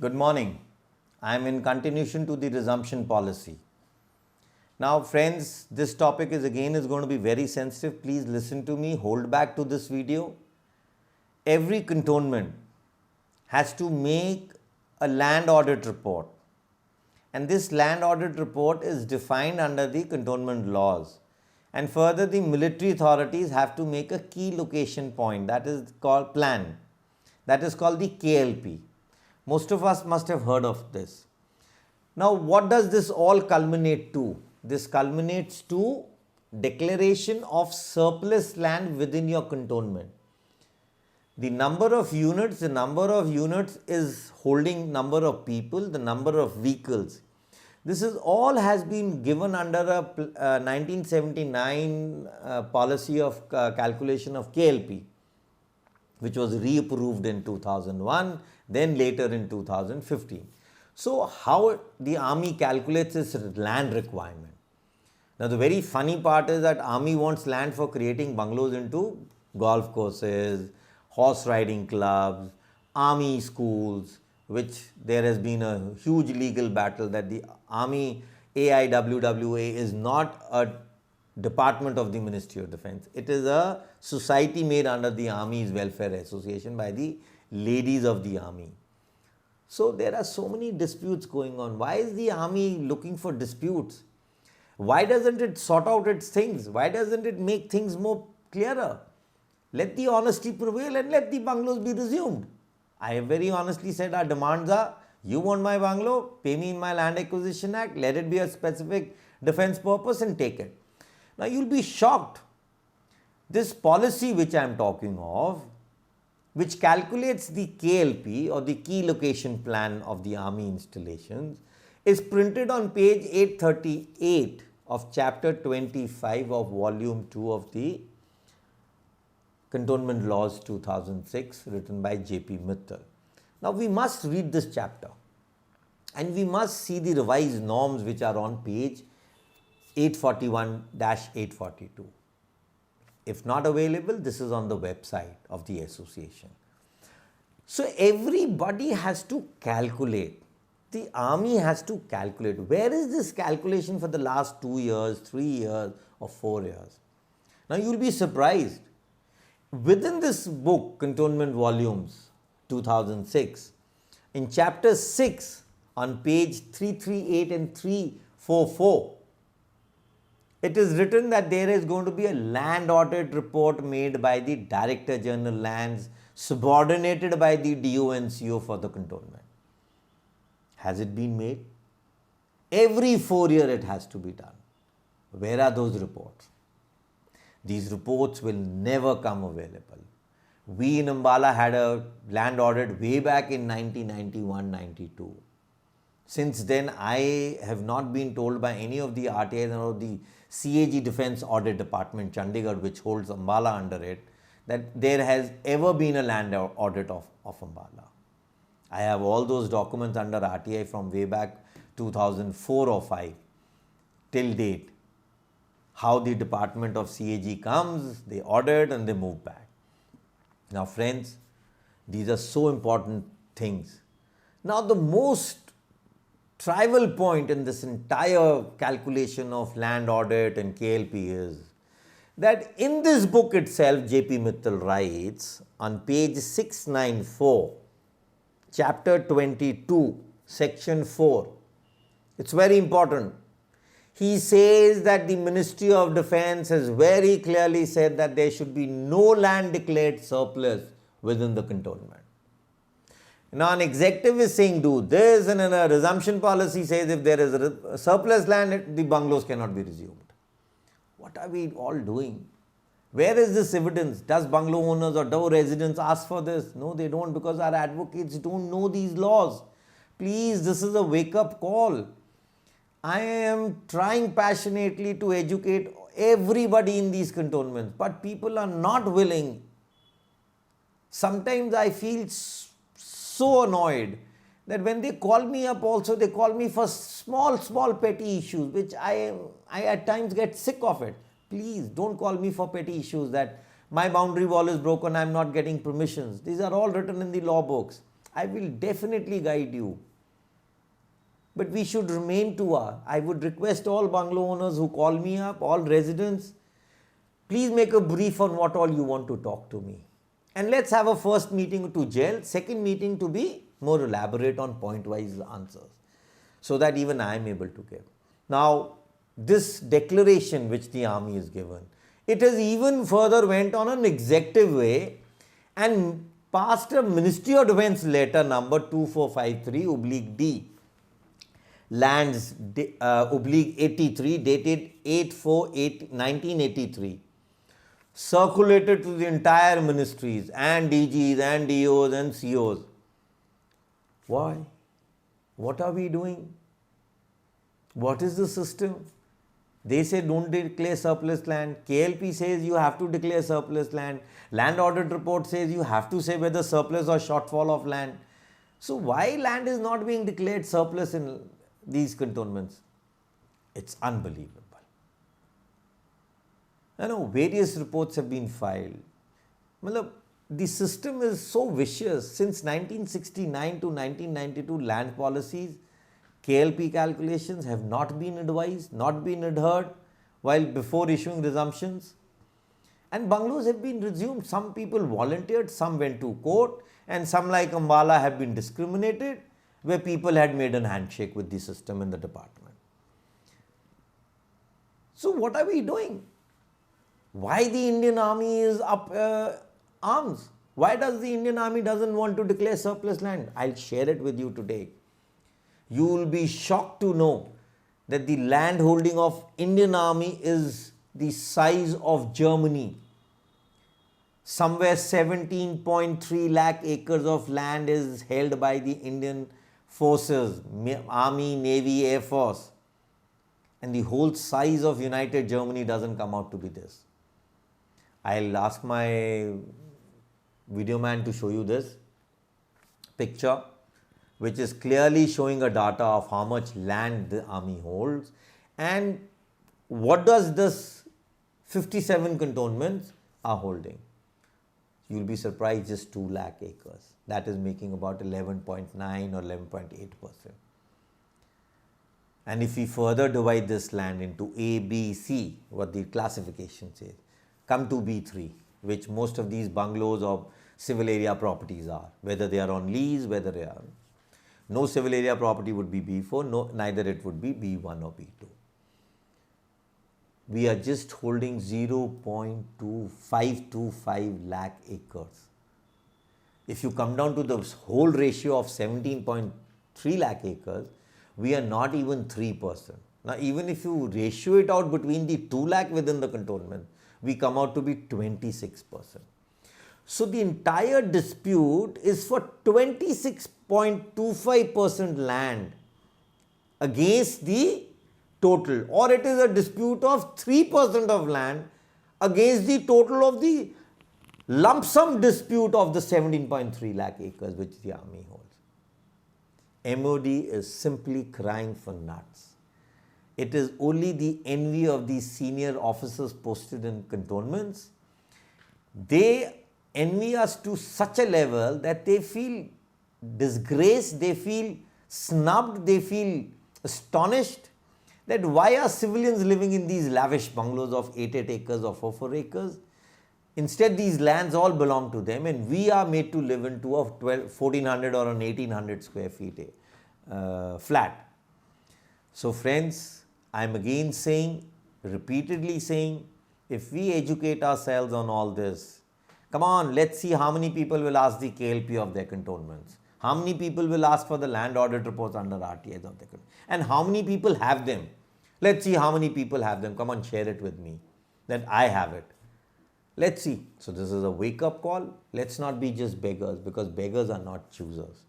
Good morning. I am in continuation to the resumption policy. Now friends, this topic is going to be very sensitive. Please listen to me, hold back to this video. Every cantonment has to make a land audit report, and this land audit report is defined under the cantonment laws. And further, the military authorities have to make a key location point, that is called plan, that is called the KLP. Most of us must have heard of this. Now, what does this all culminate to? This culminates to declaration of surplus land within your cantonment. The number of units is holding number of people, the number of vehicles. This is all has been given under a 1979 policy of calculation of KLP, which was reapproved in 2001, then later in 2015. So how the army calculates its land requirement? Now the very funny part is that army wants land for creating bungalows into golf courses, horse riding clubs, army schools, which there has been a huge legal battle that the Army AIWWA is not a department of the Ministry of Defence. It is a society made under the Army's Welfare Association by the ladies of the Army. So there are so many disputes going on. Why is the Army looking for disputes? Why doesn't it sort out its things? Why doesn't it make things more clearer? Let the honesty prevail and let the bungalows be resumed. I have very honestly said our demands are, you want my bungalow, pay me in my Land Acquisition Act, let it be a specific defense purpose and take it. Now you'll be shocked. This policy which I am talking of, which calculates the KLP or the key location plan of the army installations, is printed on page 838 of chapter 25 of volume 2 of the Cantonment Laws 2006, written by J.P. Mittal. Now we must read this chapter and we must see the revised norms which are on page 841-842. If not available, this is on the website of the association. So everybody has to calculate. The army has to calculate. Where is this calculation for the last 2 years, 3 years or 4 years? Now you will be surprised. Within this book, Cantonment Volumes 2006, in chapter 6 on page 338 and 344, it is written that there is going to be a land audit report made by the Director General Lands, subordinated by the DONCO for the cantonment. Has it been made? Every 4 years it has to be done. Where are those reports? These reports will never come available. We in Ambala had a land audit way back in 1991-92. Since then, I have not been told by any of the RTIs or the CAG Defence Audit Department, Chandigarh, which holds Ambala under it, that there has ever been a land audit of Ambala. I have all those documents under RTI from way back 2004 or 5 till date. How the department of CAG comes, they audit and they move back. Now friends, these are so important things. Now the most trivial point in this entire calculation of land audit and KLP is that in this book itself, J.P. Mittal writes on page 694, chapter 22, section 4. It's very important. He says that the Ministry of Defence has very clearly said that there should be no land declared surplus within the cantonment. Now an executive is saying do this, and in a resumption policy says if there is a surplus land, the bungalows cannot be resumed. What are we all doing? Where is this evidence? Does bungalow owners or do residents ask for this? No, they don't, because our advocates don't know these laws. Please, this is a wake-up call. I am trying passionately to educate everybody in these cantonments, but people are not willing. Sometimes I feel so annoyed that when they call me up also, they call me for small petty issues, which I at times get sick of it. Please don't call me for petty issues that my boundary wall is broken, I am not getting permissions. These are all written in the law books. I will definitely guide you. But we should remain to our, I would request all bungalow owners who call me up, all residents, please make a brief on what all you want to talk to me. And let's have a first meeting to gel, second meeting to be more elaborate on point-wise answers, so that even I am able to give. Now, this declaration which the army is given, it has even further went on an executive way and passed a Ministry of Defence letter number 2453/D. Lands /83 dated 8/4/1983, circulated to the entire ministries and DGs and DOs and COs. Why? What are we doing? What is the system? They say don't declare surplus land. KLP says you have to declare surplus land. Land Audit report says you have to say whether surplus or shortfall of land. So why land is not being declared surplus in these cantonments? It's unbelievable. You know, various reports have been filed. The system is so vicious. Since 1969 to 1992 land policies, KLP calculations have not been advised, not been adhered while before issuing resumptions. And bungalows have been resumed. Some people volunteered, some went to court, and some like Ambala have been discriminated, where people had made a handshake with the system in the department. So what are we doing? Why the Indian Army is up arms? Why does the Indian Army doesn't want to declare surplus land? I'll share it with you today. You will be shocked to know that the land holding of Indian Army is the size of Germany. Somewhere 17.3 lakh acres of land is held by the Indian forces, Army, Navy, Air Force. And the whole size of United Germany doesn't come out to be this. I'll ask my video man to show you this picture, which is clearly showing a data of how much land the army holds and what does this 57 cantonments are holding. You'll be surprised, just 2 lakh acres. That is making about 11.9 or 11.8%. And if we further divide this land into A, B, C, what the classification says, come to B3, which most of these bungalows or civil area properties are, whether they are on lease, whether they are. No civil area property would be B4, no, neither it would be B1 or B2. We are just holding 0.2525 lakh acres. If you come down to the whole ratio of 17.3 lakh acres, we are not even 3%. Now, even if you ratio it out between the 2 lakh within the cantonment, we come out to be 26%. So, the entire dispute is for 26.25% land against the total, or it is a dispute of 3% of land against the total of the lump sum dispute of the 17.3 lakh acres which the army holds. MOD is simply crying for nuts. It is only the envy of these senior officers posted in cantonments. They envy us to such a level that they feel disgraced, they feel snubbed, they feel astonished that why are civilians living in these lavish bungalows of 8 acres or 4 acres. Instead, these lands all belong to them and we are made to live into a 1400 or an 1800 square feet flat. So friends, I am again saying, repeatedly saying, if we educate ourselves on all this, come on, let's see how many people will ask the KLP of their cantonments. How many people will ask for the land audit reports under RTIs of their cantonments? And how many people have them? Let's see how many people have them. Come on, share it with me that I have it. Let's see. So this is a wake-up call. Let's not be just beggars, because beggars are not choosers.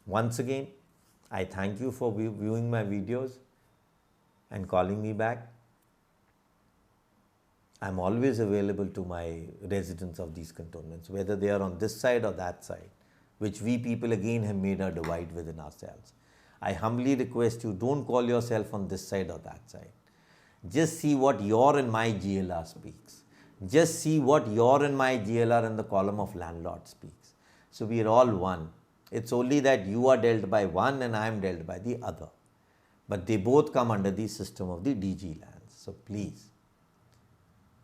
Once again, I thank you for viewing my videos and calling me back. I'm always available to my residents of these cantonments, whether they are on this side or that side, which we people again have made a divide within ourselves. I humbly request you, don't call yourself on this side or that side. Just see what your and my GLR speaks. Just see what your and my GLR in the column of landlord speaks. So we are all one. It's only that you are dealt by one and I am dealt by the other. But they both come under the system of the DG lands. So please,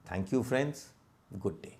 thank you friends. Good day.